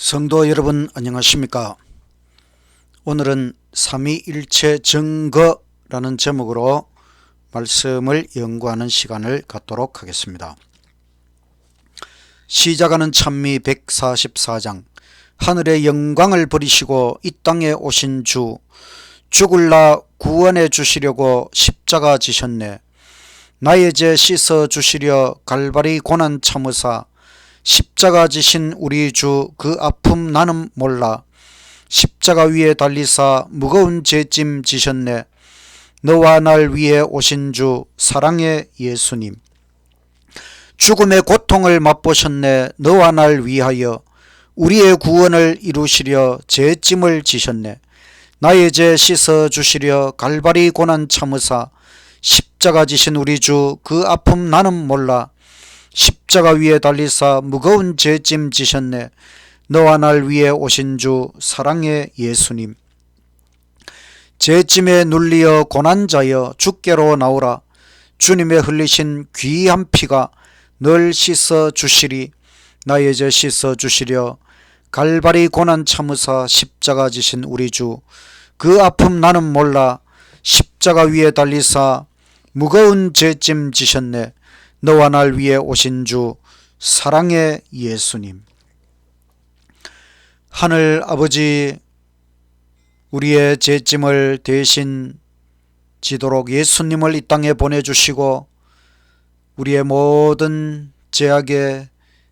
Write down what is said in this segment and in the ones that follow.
성도 여러분 안녕하십니까? 오늘은 삼위일체 증거라는 제목으로 말씀을 연구하는 시간을 갖도록 하겠습니다. 시작하는 찬미 144장. 하늘의 영광을 버리시고 이 땅에 오신 주, 죽을라 구원해 주시려고 십자가 지셨네. 나의 죄 씻어 주시려 갈바리 고난 참으사 십자가 지신 우리 주 그 아픔 나는 몰라. 십자가 위에 달리사 무거운 죄짐 지셨네. 너와 날 위해 오신 주 사랑의 예수님. 죽음의 고통을 맛보셨네. 너와 날 위하여 우리의 구원을 이루시려 죄짐을 지셨네. 나의 죄 씻어 주시려 갈바리 고난 참으사 십자가 지신 우리 주 그 아픔 나는 몰라. 십자가 위에 달리사 무거운 죄짐 지셨네. 너와 날 위해 오신 주 사랑의 예수님. 죄짐에 눌리어 고난자여 주께로 나오라. 주님의 흘리신 귀한 피가 널 씻어 주시리. 나의 죄 씻어 주시려 갈바리 고난 참으사 십자가 지신 우리 주 그 아픔 나는 몰라. 십자가 위에 달리사 무거운 죄짐 지셨네. 너와 날 위해 오신 주 사랑의 예수님. 하늘 아버지, 우리의 죄짐을 대신 지도록 예수님을 이 땅에 보내주시고 우리의 모든 죄악의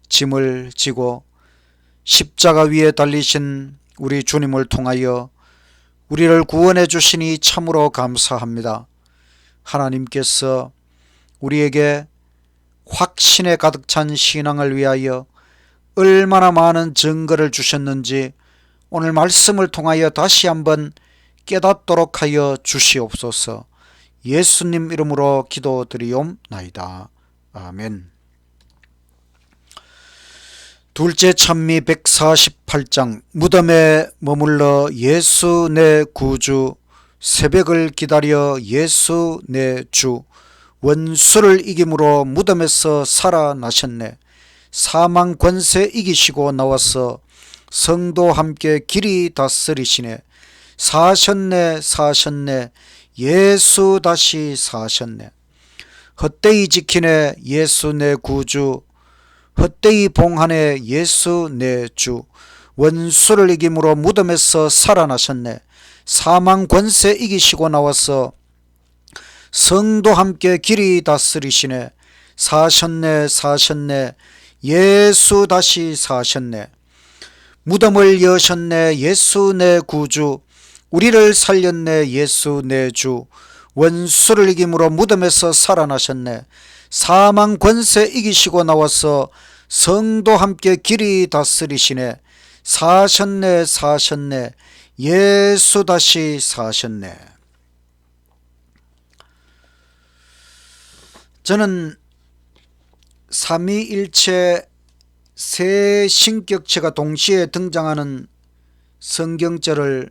짐을 지고 십자가 위에 달리신 우리 주님을 통하여 우리를 구원해 주시니 참으로 감사합니다. 하나님께서 우리에게 확신에 가득 찬 신앙을 위하여 얼마나 많은 증거를 주셨는지 오늘 말씀을 통하여 다시 한번 깨닫도록 하여 주시옵소서. 예수님 이름으로 기도드리옵나이다. 아멘. 둘째 찬미 148장. 무덤에 머물러 예수 내 구주, 새벽을 기다려 예수 내 주, 원수를 이김으로 무덤에서 살아나셨네. 사망 권세 이기시고 나와서 성도 함께 길이 다스리시네. 사셨네 사셨네 예수 다시 사셨네. 헛되이 지키네 예수 내 구주, 헛되이 봉하네 예수 내 주, 원수를 이김으로 무덤에서 살아나셨네. 사망 권세 이기시고 나와서 성도 함께 길이 다스리시네. 사셨네 사셨네 예수 다시 사셨네. 무덤을 여셨네 예수 내 구주, 우리를 살렸네 예수 내 주, 원수를 이김으로 무덤에서 살아나셨네. 사망 권세 이기시고 나와서 성도 함께 길이 다스리시네. 사셨네 사셨네 예수 다시 사셨네. 저는 삼위일체 세 신격체가 동시에 등장하는 성경절을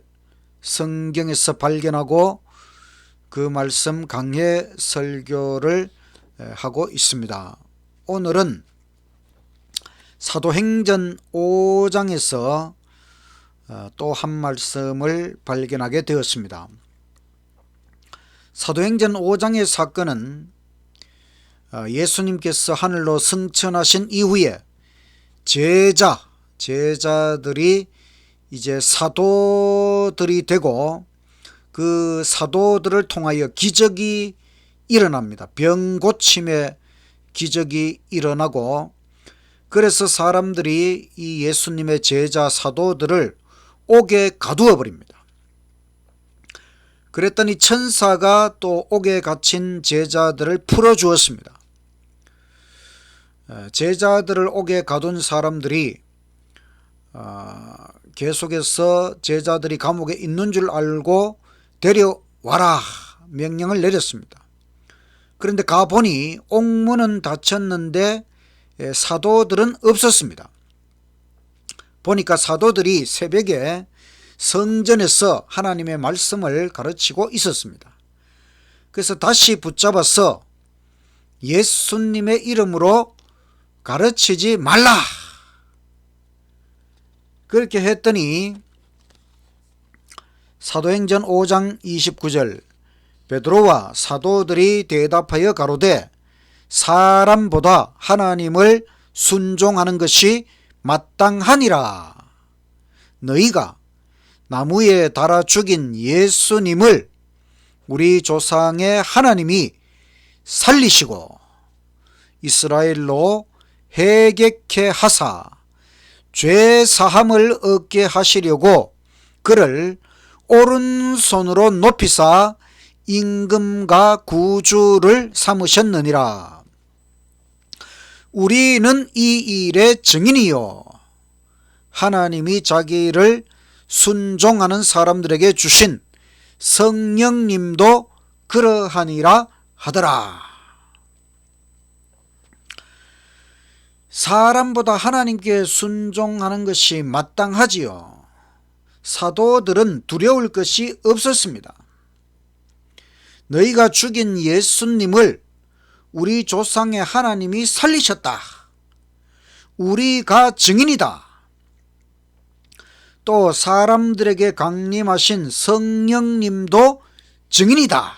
성경에서 발견하고 그 말씀 강해 설교를 하고 있습니다. 오늘은 사도행전 5장에서 또 한 말씀을 발견하게 되었습니다. 사도행전 5장의 사건은 예수님께서 하늘로 승천하신 이후에 제자들이 이제 사도들이 되고 그 사도들을 통하여 기적이 일어납니다. 병 고침의 기적이 일어나고, 그래서 사람들이 이 예수님의 제자 사도들을 옥에 가두어 버립니다. 그랬더니 천사가 또 옥에 갇힌 제자들을 풀어주었습니다. 제자들을 옥에 가둔 사람들이 계속해서 제자들이 감옥에 있는 줄 알고 데려와라 명령을 내렸습니다. 그런데 가보니 옥문은 닫혔는데 사도들은 없었습니다. 보니까 사도들이 새벽에 성전에서 하나님의 말씀을 가르치고 있었습니다. 그래서 다시 붙잡아서 예수님의 이름으로 가르치지 말라, 그렇게 했더니 사도행전 5장 29절 베드로와 사도들이 대답하여 가로되 사람보다 하나님을 순종하는 것이 마땅하니라. 너희가 나무에 달아 죽인 예수님을 우리 조상의 하나님이 살리시고 이스라엘로 회개케 하사 죄 사함을 얻게 하시려고 그를 오른손으로 높이사 임금과 구주를 삼으셨느니라. 우리는 이 일의 증인이요 하나님이 자기를 순종하는 사람들에게 주신 성령님도 그러하니라 하더라. 사람보다 하나님께 순종하는 것이 마땅하지요. 사도들은 두려울 것이 없었습니다. 너희가 죽인 예수님을 우리 조상의 하나님이 살리셨다. 우리가 증인이다. 또 사람들에게 강림하신 성령님도 증인이다.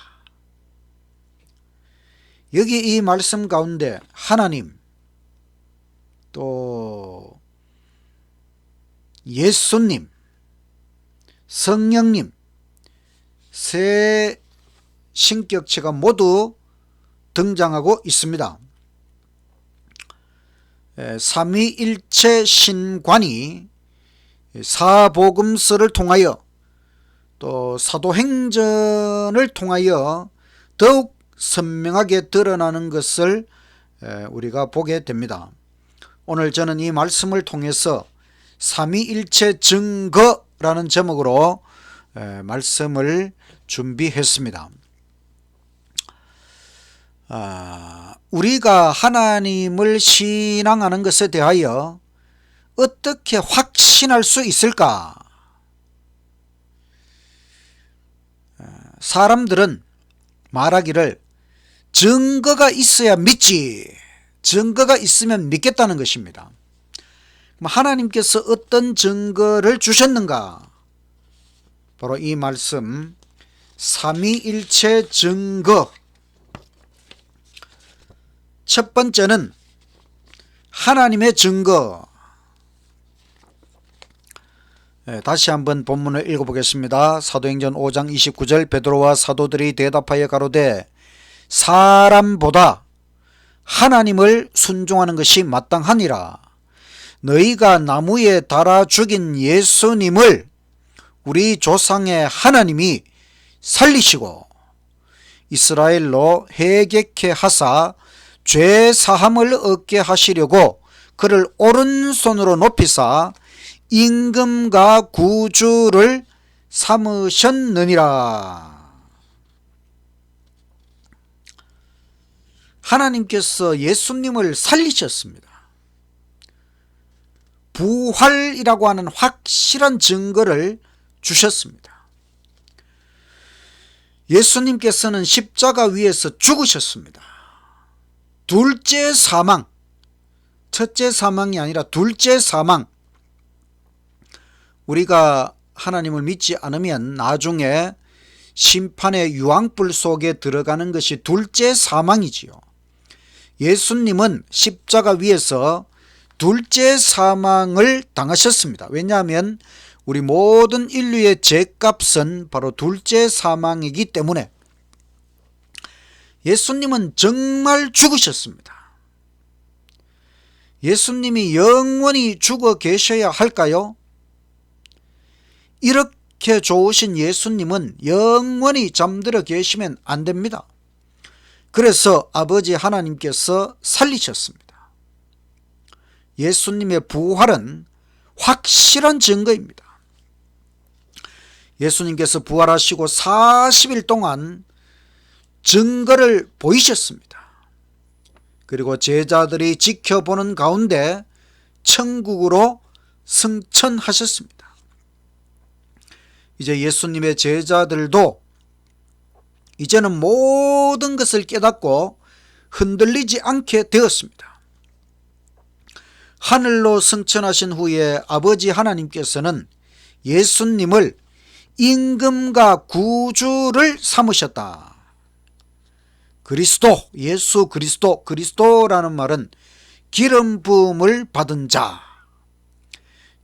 여기 이 말씀 가운데 하나님, 또 예수님, 성령님 세 신격체가 모두 등장하고 있습니다. 삼위일체 신관이 사복음서를 통하여 또 사도행전을 통하여 더욱 선명하게 드러나는 것을 우리가 보게 됩니다. 오늘 저는 이 말씀을 통해서 삼위일체 증거라는 제목으로 말씀을 준비했습니다. 우리가 하나님을 신앙하는 것에 대하여 어떻게 확신할 수 있을까? 사람들은 말하기를 증거가 있어야 믿지, 증거가 있으면 믿겠다는 것입니다. 하나님께서 어떤 증거를 주셨는가? 바로 이 말씀 삼위일체 증거. 첫 번째는 하나님의 증거. 다시 한번 본문을 읽어보겠습니다. 사도행전 5장 29절 베드로와 사도들이 대답하여 가로되 사람보다 하나님을 순종하는 것이 마땅하니라. 너희가 나무에 달아 죽인 예수님을 우리 조상의 하나님이 살리시고 이스라엘로 회개케 하사 죄 사함을 얻게 하시려고 그를 오른손으로 높이사 임금과 구주를 삼으셨느니라. 하나님께서 예수님을 살리셨습니다. 부활이라고 하는 확실한 증거를 주셨습니다. 예수님께서는 십자가 위에서 죽으셨습니다. 둘째 사망, 첫째 사망이 아니라 둘째 사망. 우리가 하나님을 믿지 않으면 나중에 심판의 유황불 속에 들어가는 것이 둘째 사망이지요. 예수님은 십자가 위에서 둘째 사망을 당하셨습니다. 왜냐하면 우리 모든 인류의 죄값은 바로 둘째 사망이기 때문에 예수님은 정말 죽으셨습니다. 예수님이 영원히 죽어 계셔야 할까요? 이렇게 좋으신 예수님은 영원히 잠들어 계시면 안 됩니다. 그래서 아버지 하나님께서 살리셨습니다. 예수님의 부활은 확실한 증거입니다. 예수님께서 부활하시고 40일 동안 증거를 보이셨습니다. 그리고 제자들이 지켜보는 가운데 천국으로 승천하셨습니다. 이제 예수님의 제자들도 이제는 모든 것을 깨닫고 흔들리지 않게 되었습니다. 하늘로 승천하신 후에 아버지 하나님께서는 예수님을 임금과 구주를 삼으셨다. 그리스도, 예수 그리스도, 그리스도라는 말은 기름 부음을 받은 자,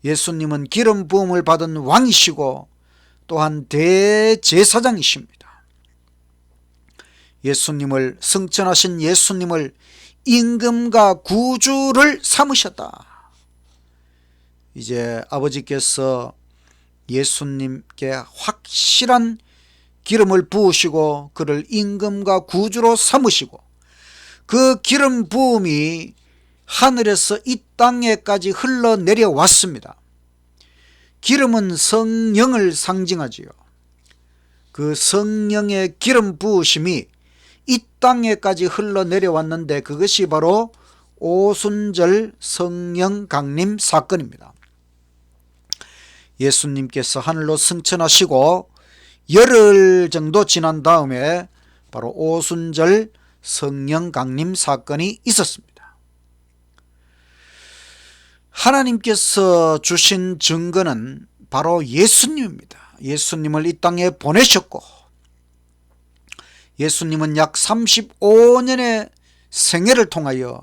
예수님은 기름 부음을 받은 왕이시고 또한 대제사장이십니다. 예수님을, 승천하신 예수님을 임금과 구주를 삼으셨다. 이제 아버지께서 예수님께 확실한 기름을 부으시고 그를 임금과 구주로 삼으시고 그 기름 부음이 하늘에서 이 땅에까지 흘러내려왔습니다. 기름은 성령을 상징하지요. 그 성령의 기름 부으심이 이 땅에까지 흘러내려왔는데 그것이 바로 오순절 성령 강림 사건입니다. 예수님께서 하늘로 승천하시고 열흘 정도 지난 다음에 바로 오순절 성령 강림 사건이 있었습니다. 하나님께서 주신 증거는 바로 예수님입니다. 예수님을 이 땅에 보내셨고 예수님은 약 35년의 생애를 통하여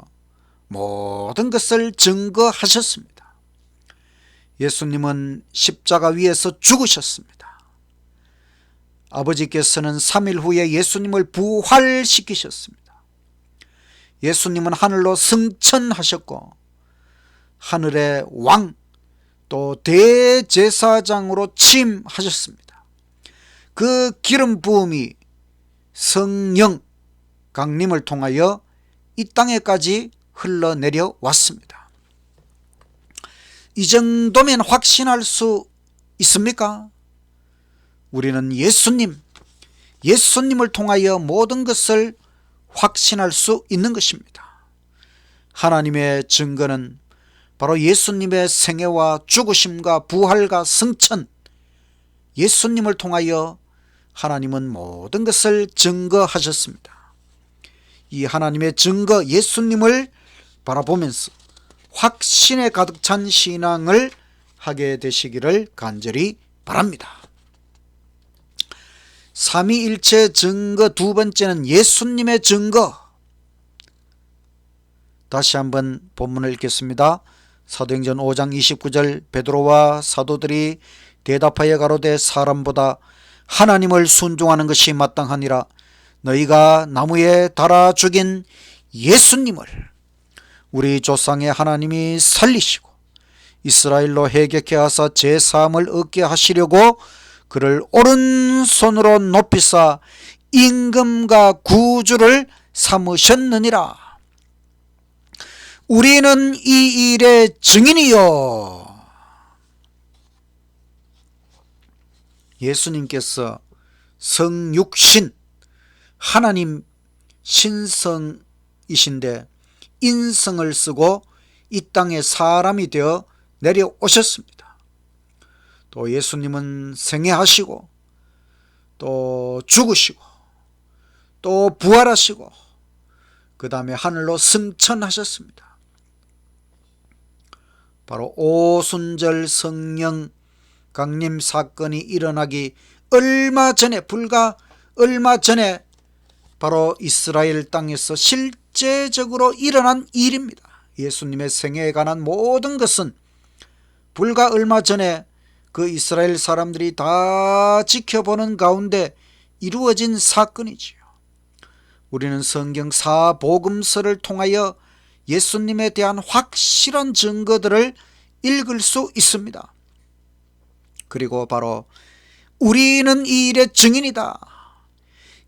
모든 것을 증거하셨습니다. 예수님은 십자가 위에서 죽으셨습니다. 아버지께서는 3일 후에 예수님을 부활시키셨습니다. 예수님은 하늘로 승천하셨고 하늘의 왕 또 대제사장으로 취임하셨습니다. 그 기름 부음이 성령 강림을 통하여 이 땅에까지 흘러내려 왔습니다. 이 정도면 확신할 수 있습니까? 우리는 예수님을 통하여 모든 것을 확신할 수 있는 것입니다. 하나님의 증거는 바로 예수님의 생애와 죽으심과 부활과 승천, 예수님을 통하여 하나님은 모든 것을 증거하셨습니다. 이 하나님의 증거 예수님을 바라보면서 확신에 가득 찬 신앙을 하게 되시기를 간절히 바랍니다. 삼위일체 증거 두 번째는 예수님의 증거. 다시 한번 본문을 읽겠습니다. 사도행전 5장 29절 베드로와 사도들이 대답하여 가로되 사람보다 하나님을 순종하는 것이 마땅하니라. 너희가 나무에 달아 죽인 예수님을 우리 조상의 하나님이 살리시고 이스라엘로 회개케 하사 제사함을 얻게 하시려고 그를 오른손으로 높이사 임금과 구주를 삼으셨느니라. 우리는 이 일의 증인이요. 예수님께서 성육신 하나님 신성이신데 인성을 쓰고 이 땅에 사람이 되어 내려오셨습니다. 또 예수님은 생애하시고 또 죽으시고 또 부활하시고 그 다음에 하늘로 승천하셨습니다. 바로 오순절 성령 강림 사건이 일어나기 불과 얼마 전에 바로 이스라엘 땅에서 실제적으로 일어난 일입니다. 예수님의 생애에 관한 모든 것은 불과 얼마 전에 그 이스라엘 사람들이 다 지켜보는 가운데 이루어진 사건이지요. 우리는 성경 사복음서를 통하여 예수님에 대한 확실한 증거들을 읽을 수 있습니다. 그리고 바로 우리는 이 일의 증인이다.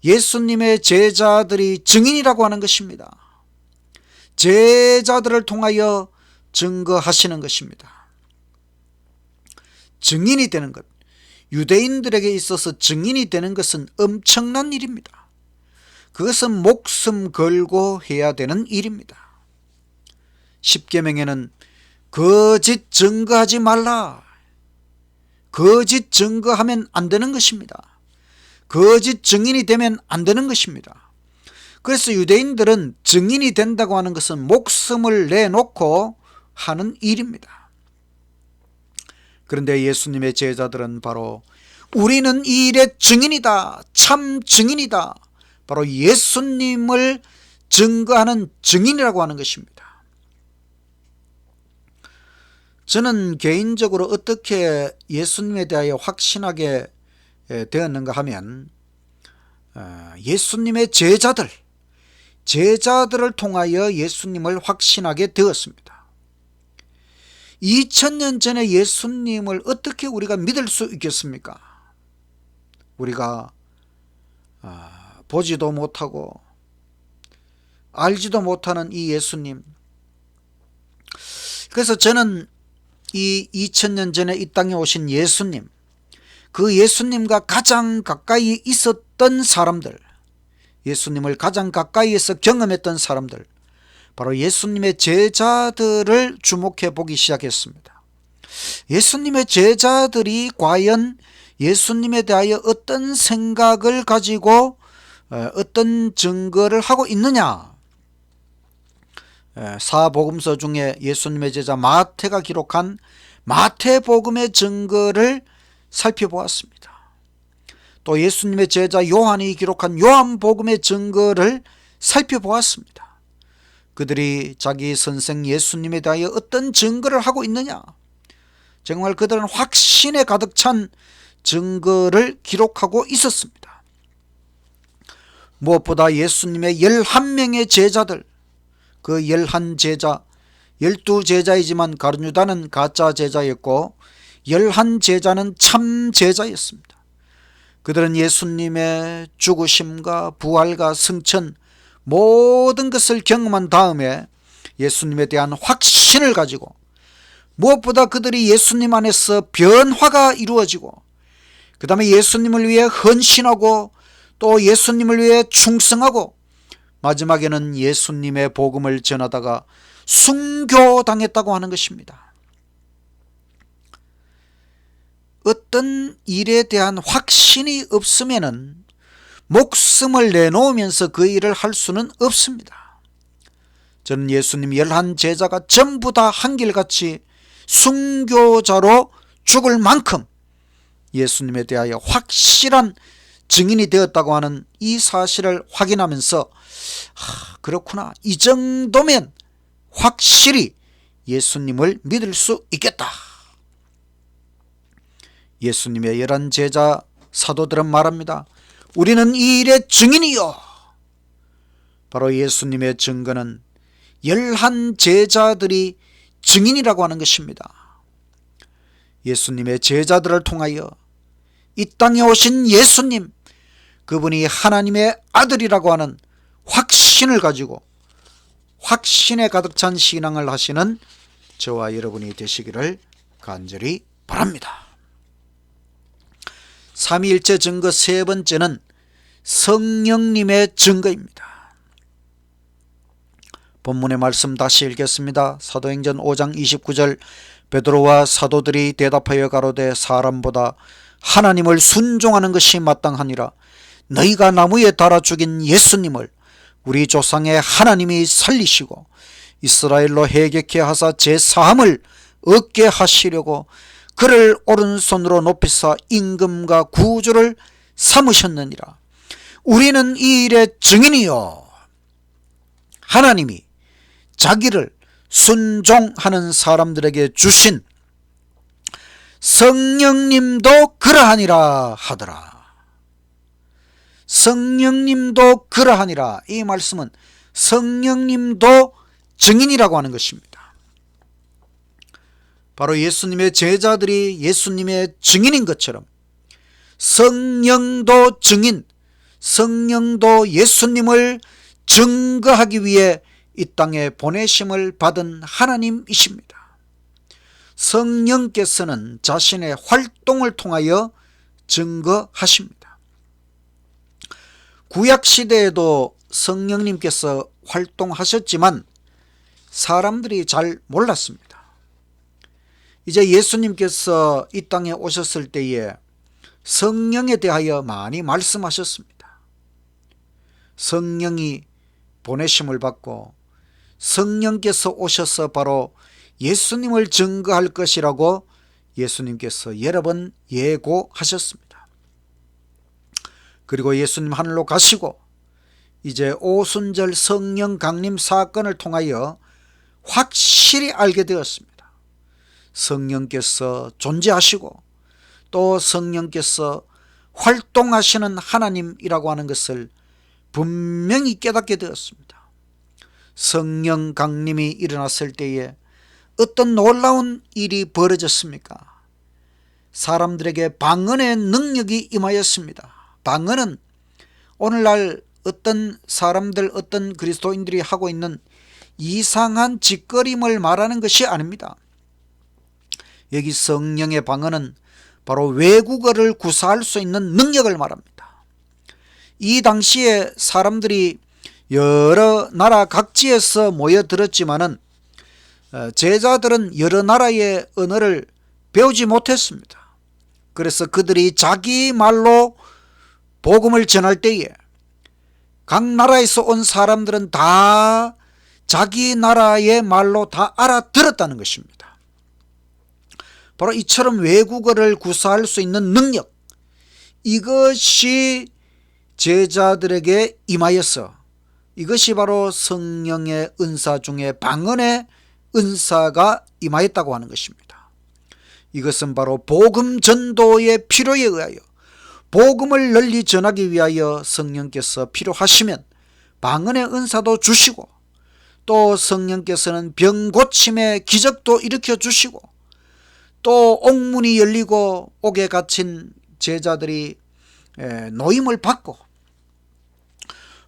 예수님의 제자들이 증인이라고 하는 것입니다. 제자들을 통하여 증거하시는 것입니다. 증인이 되는 것, 유대인들에게 있어서 증인이 되는 것은 엄청난 일입니다. 그것은 목숨 걸고 해야 되는 일입니다. 십계명에는 거짓 증거하지 말라. 거짓 증거하면 안 되는 것입니다. 거짓 증인이 되면 안 되는 것입니다. 그래서 유대인들은 증인이 된다고 하는 것은 목숨을 내놓고 하는 일입니다. 그런데 예수님의 제자들은 바로 우리는 이 일의 증인이다, 참 증인이다, 바로 예수님을 증거하는 증인이라고 하는 것입니다. 저는 개인적으로 어떻게 예수님에 대하여 확신하게 되었는가 하면 예수님의 제자들을 통하여 예수님을 확신하게 되었습니다. 2000년 전에 예수님을 어떻게 우리가 믿을 수 있겠습니까? 우리가 보지도 못하고 알지도 못하는 이 예수님. 그래서 저는 이 2000년 전에 이 땅에 오신 예수님, 그 예수님과 가장 가까이 있었던 사람들, 예수님을 가장 가까이에서 경험했던 사람들, 바로 예수님의 제자들을 주목해 보기 시작했습니다. 예수님의 제자들이 과연 예수님에 대하여 어떤 생각을 가지고 어떤 증거를 하고 있느냐. 사복음서 중에 예수님의 제자 마태가 기록한 마태복음의 증거를 살펴보았습니다. 또 예수님의 제자 요한이 기록한 요한복음의 증거를 살펴보았습니다. 그들이 자기 선생 예수님에 대하여 어떤 증거를 하고 있느냐. 정말 그들은 확신에 가득 찬 증거를 기록하고 있었습니다. 무엇보다 예수님의 11명의 제자들, 그 11제자, 12제자이지만 가룟유다는 가짜 제자였고 11제자는 참 제자였습니다. 그들은 예수님의 죽으심과 부활과 승천 모든 것을 경험한 다음에 예수님에 대한 확신을 가지고 무엇보다 그들이 예수님 안에서 변화가 이루어지고 그 다음에 예수님을 위해 헌신하고 또 예수님을 위해 충성하고 마지막에는 예수님의 복음을 전하다가 순교당했다고 하는 것입니다. 어떤 일에 대한 확신이 없으면은 목숨을 내놓으면서 그 일을 할 수는 없습니다. 저는 예수님 11제자가 전부 다 한결같이 순교자로 죽을 만큼 예수님에 대하여 확실한 증인이 되었다고 하는 이 사실을 확인하면서 그렇구나, 이 정도면 확실히 예수님을 믿을 수 있겠다. 예수님의 11제자 사도들은 말합니다. 우리는 이 일의 증인이요. 바로 예수님의 증거는 11제자들이 증인이라고 하는 것입니다. 예수님의 제자들을 통하여 이 땅에 오신 예수님, 그분이 하나님의 아들이라고 하는 확신을 가지고 확신에 가득 찬 신앙을 하시는 저와 여러분이 되시기를 간절히 바랍니다. 삼위일체 증거 세 번째는 성령님의 증거입니다. 본문의 말씀 다시 읽겠습니다. 사도행전 5장 29절 베드로와 사도들이 대답하여 가로되 사람보다 하나님을 순종하는 것이 마땅하니라. 너희가 나무에 달아 죽인 예수님을 우리 조상의 하나님이 살리시고 이스라엘로 회개케 하사 제사함을 얻게 하시려고 그를 오른손으로 높이사 임금과 구주를 삼으셨느니라. 우리는 이 일의 증인이요. 하나님이 자기를 순종하는 사람들에게 주신 성령님도 그러하니라 하더라. 성령님도 그러하니라. 이 말씀은 성령님도 증인이라고 하는 것입니다. 바로 예수님의 제자들이 예수님의 증인인 것처럼 성령도 증인, 성령도 예수님을 증거하기 위해 이 땅에 보내심을 받은 하나님이십니다. 성령께서는 자신의 활동을 통하여 증거하십니다. 구약시대에도 성령님께서 활동하셨지만 사람들이 잘 몰랐습니다. 이제 예수님께서 이 땅에 오셨을 때에 성령에 대하여 많이 말씀하셨습니다. 성령이 보내심을 받고 성령께서 오셔서 바로 예수님을 증거할 것이라고 예수님께서 여러 번 예고하셨습니다. 그리고 예수님 하늘로 가시고 이제 오순절 성령 강림 사건을 통하여 확실히 알게 되었습니다. 성령께서 존재하시고 또 성령께서 활동하시는 하나님이라고 하는 것을 분명히 깨닫게 되었습니다. 성령 강림이 일어났을 때에 어떤 놀라운 일이 벌어졌습니까? 사람들에게 방언의 능력이 임하였습니다. 방언은 오늘날 어떤 사람들, 어떤 그리스도인들이 하고 있는 이상한 짓거림을 말하는 것이 아닙니다. 여기 성령의 방언은 바로 외국어를 구사할 수 있는 능력을 말합니다. 이 당시에 사람들이 여러 나라 각지에서 모여들었지만은 제자들은 여러 나라의 언어를 배우지 못했습니다. 그래서 그들이 자기 말로 복음을 전할 때에 각 나라에서 온 사람들은 다 자기 나라의 말로 다 알아들었다는 것입니다. 바로 이처럼 외국어를 구사할 수 있는 능력, 이것이 제자들에게 임하여서 이것이 바로 성령의 은사 중에 방언의 은사가 임하였다고 하는 것입니다. 이것은 바로 복음 전도의 필요에 의하여 복음을 널리 전하기 위하여 성령께서 필요하시면 방언의 은사도 주시고 또 성령께서는 병 고침의 기적도 일으켜 주시고 또 옥문이 열리고 옥에 갇힌 제자들이 노임을 받고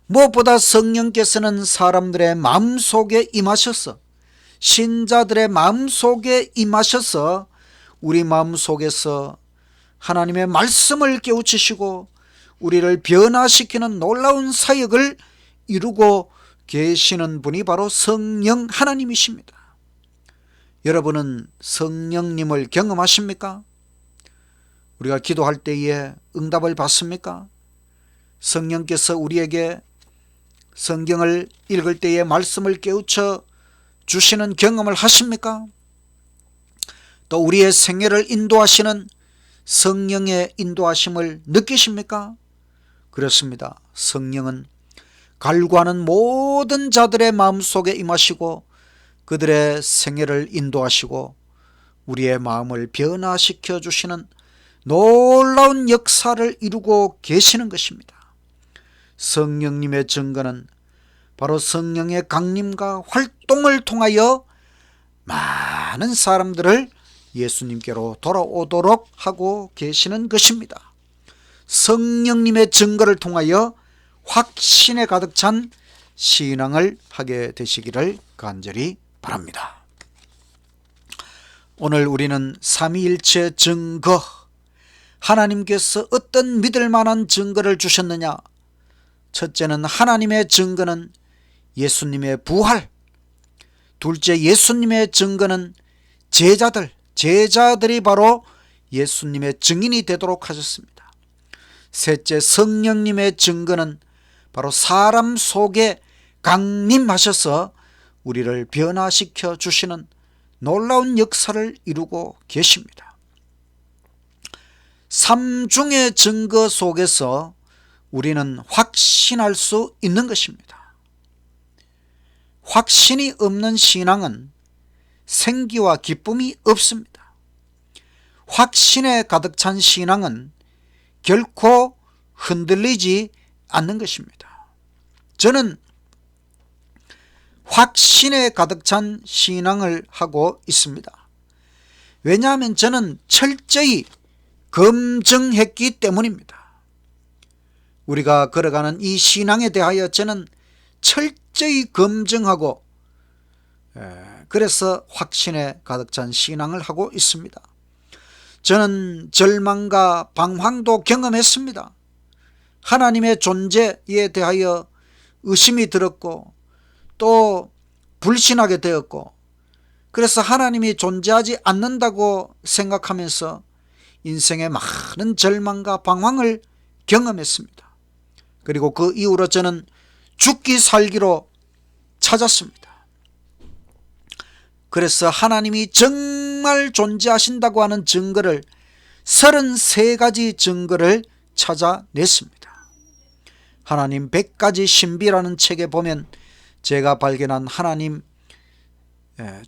무엇보다 성령께서는 사람들의 마음속에 임하셔서 신자들의 마음속에 임하셔서 우리 마음속에서 하나님의 말씀을 깨우치시고 우리를 변화시키는 놀라운 사역을 이루고 계시는 분이 바로 성령 하나님이십니다. 여러분은 성령님을 경험하십니까? 우리가 기도할 때에 응답을 받습니까? 성령께서 우리에게 성경을 읽을 때에 말씀을 깨우쳐 주시는 경험을 하십니까? 또 우리의 생애를 인도하시는 성령의 인도하심을 느끼십니까? 그렇습니다. 성령은 갈구하는 모든 자들의 마음속에 임하시고 그들의 생애를 인도하시고 우리의 마음을 변화시켜 주시는 놀라운 역사를 이루고 계시는 것입니다. 성령님의 증거는 바로 성령의 강림과 활동을 통하여 많은 사람들을 예수님께로 돌아오도록 하고 계시는 것입니다. 성령님의 증거를 통하여 확신에 가득 찬 신앙을 하게 되시기를 간절히 바랍니다. 오늘 우리는 삼위일체 증거, 하나님께서 어떤 믿을 만한 증거를 주셨느냐? 첫째는 하나님의 증거는 예수님의 부활, 둘째 예수님의 증거는 제자들이 바로 예수님의 증인이 되도록 하셨습니다. 셋째, 성령님의 증거는 바로 사람 속에 강림하셔서 우리를 변화시켜 주시는 놀라운 역사를 이루고 계십니다. 삼중의 증거 속에서 우리는 확신할 수 있는 것입니다. 확신이 없는 신앙은 생기와 기쁨이 없습니다. 확신에 가득 찬 신앙은 결코 흔들리지 않는 것입니다. 저는 확신에 가득 찬 신앙을 하고 있습니다. 왜냐하면 저는 철저히 검증했기 때문입니다. 우리가 걸어가는 이 신앙에 대하여 저는 철저히 검증하고 그래서 확신에 가득 찬 신앙을 하고 있습니다. 저는 절망과 방황도 경험했습니다. 하나님의 존재에 대하여 의심이 들었고 또 불신하게 되었고 그래서 하나님이 존재하지 않는다고 생각하면서 인생의 많은 절망과 방황을 경험했습니다. 그리고 그 이후로 저는 죽기 살기로 찾았습니다. 그래서 하나님이 정말 존재하신다고 하는 증거를 33가지 증거를 찾아냈습니다. 하나님 100가지 신비라는 책에 보면 제가 발견한 하나님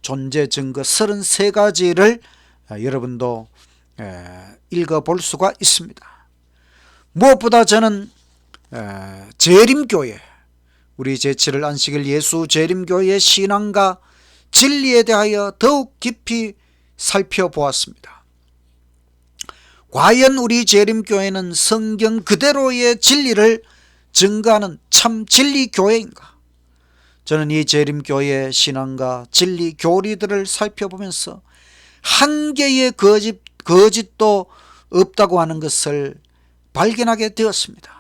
존재 증거 33가지를 여러분도 읽어볼 수가 있습니다. 무엇보다 저는 재림교회, 우리 제7일 안식일 예수 재림교회의 신앙과 진리에 대하여 더욱 깊이 살펴보았습니다. 과연 우리 재림교회는 성경 그대로의 진리를 증거하는 참 진리교회인가? 저는 이 재림교회의 신앙과 진리 교리들을 살펴보면서 한 개의 거짓도 없다고 하는 것을 발견하게 되었습니다.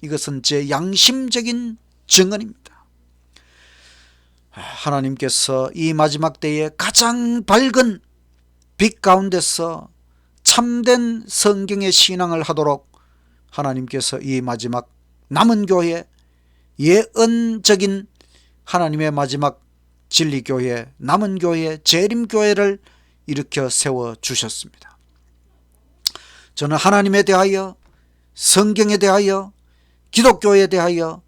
이것은 제 양심적인 증언입니다. 하나님께서 이 마지막 때에 가장 밝은 빛 가운데서 참된 성경의 신앙을 하도록 하나님께서 이 마지막 남은 교회, 예언적인 하나님의 마지막 진리교회, 남은 교회, 재림교회를 일으켜 세워주셨습니다. 저는 하나님에 대하여, 성경에 대하여, 기독교에 대하여,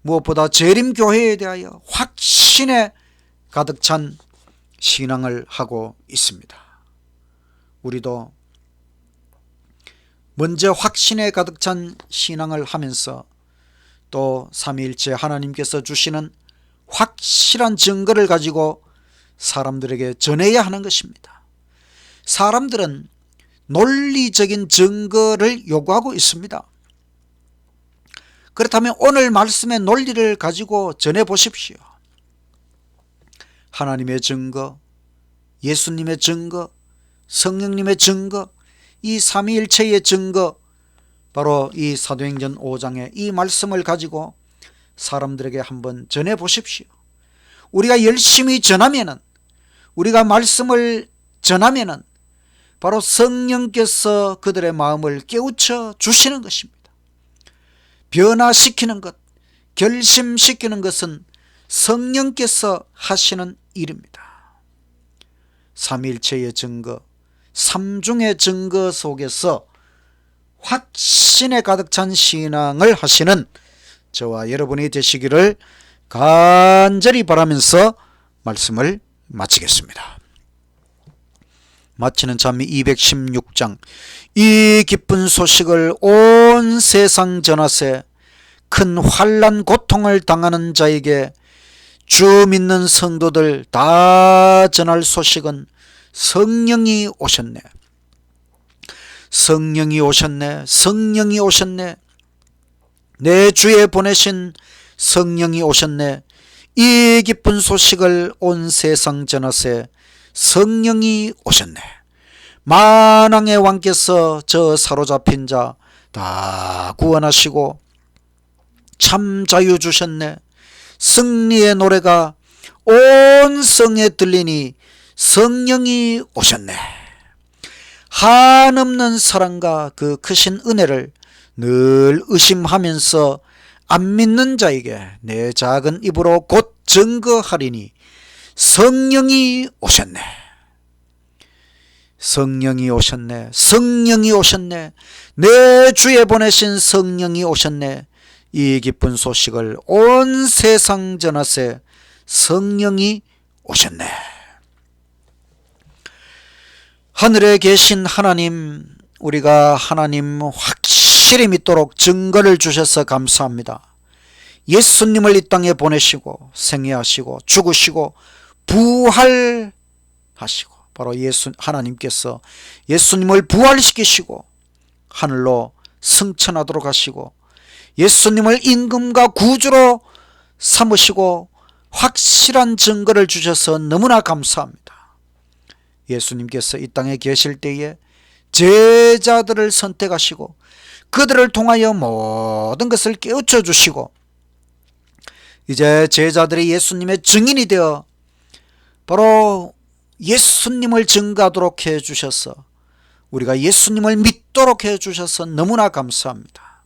무엇보다 재림교회에 대하여 확신에 가득 찬 신앙을 하고 있습니다. 우리도 먼저 확신에 가득 찬 신앙을 하면서 또 삼위일체 하나님께서 주시는 확실한 증거를 가지고 사람들에게 전해야 하는 것입니다. 사람들은 논리적인 증거를 요구하고 있습니다. 그렇다면 오늘 말씀의 논리를 가지고 전해 보십시오. 하나님의 증거, 예수님의 증거, 성령님의 증거, 이 삼위일체의 증거, 바로 이 사도행전 5장의 이 말씀을 가지고 사람들에게 한번 전해 보십시오. 우리가 열심히 전하면은, 우리가 말씀을 전하면은 바로 성령께서 그들의 마음을 깨우쳐 주시는 것입니다. 변화시키는 것, 결심시키는 것은 성령께서 하시는 일입니다. 삼위일체의 증거, 삼중의 증거 속에서 확신에 가득 찬 신앙을 하시는 저와 여러분이 되시기를 간절히 바라면서 말씀을 마치겠습니다. 마치는 찬미 216장. 이 기쁜 소식을 온 세상 전하세. 큰 환난 고통을 당하는 자에게 주 믿는 성도들 다 전할 소식은 성령이 오셨네. 성령이 오셨네. 성령이 오셨네. 내 주에 보내신 성령이 오셨네. 이 기쁜 소식을 온 세상 전하세. 성령이 오셨네. 만왕의 왕께서 저 사로잡힌 자 다 구원하시고 참 자유 주셨네. 승리의 노래가 온 성에 들리니 성령이 오셨네. 한없는 사랑과 그 크신 은혜를 늘 의심하면서 안 믿는 자에게 내 작은 입으로 곧 증거하리니 성령이 오셨네. 성령이 오셨네. 성령이 오셨네. 내 주에 보내신 성령이 오셨네. 이 기쁜 소식을 온 세상 전하세. 성령이 오셨네. 하늘에 계신 하나님, 우리가 하나님 확실히 믿도록 증거를 주셔서 감사합니다. 예수님을 이 땅에 보내시고 생애하시고 죽으시고 부활하시고, 바로 하나님께서 예수님을 부활시키시고 하늘로 승천하도록 하시고 예수님을 임금과 구주로 삼으시고 확실한 증거를 주셔서 너무나 감사합니다. 예수님께서 이 땅에 계실 때에 제자들을 선택하시고 그들을 통하여 모든 것을 깨우쳐 주시고 이제 제자들이 예수님의 증인이 되어 바로 예수님을 증거하도록 해주셔서 우리가 예수님을 믿도록 해주셔서 너무나 감사합니다.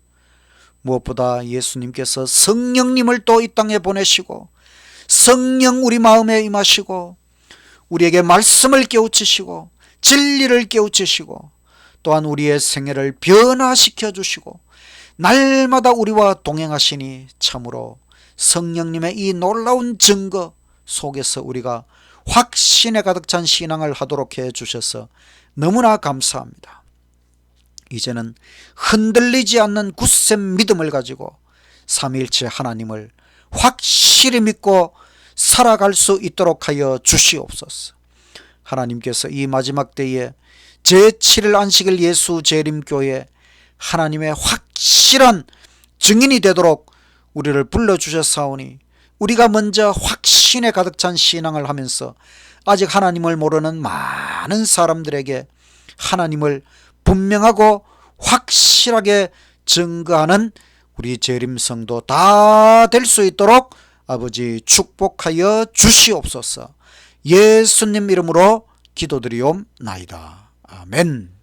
무엇보다 예수님께서 성령님을 또 이 땅에 보내시고 성령 우리 마음에 임하시고 우리에게 말씀을 깨우치시고 진리를 깨우치시고 또한 우리의 생애를 변화시켜 주시고 날마다 우리와 동행하시니 참으로 성령님의 이 놀라운 증거 속에서 우리가 확신에 가득 찬 신앙을 하도록 해 주셔서 너무나 감사합니다. 이제는 흔들리지 않는 굳센 믿음을 가지고 삼위일체 하나님을 확실히 믿고 살아갈 수 있도록 하여 주시옵소서. 하나님께서 이 마지막 때에 제7일 안식일 예수 재림교회 하나님의 확실한 증인이 되도록 우리를 불러주셨사오니 우리가 먼저 확신에 가득 찬 신앙을 하면서 아직 하나님을 모르는 많은 사람들에게 하나님을 분명하고 확실하게 증거하는 우리 재림성도 다 될 수 있도록 아버지 축복하여 주시옵소서. 예수님 이름으로 기도드리옵나이다. 아멘.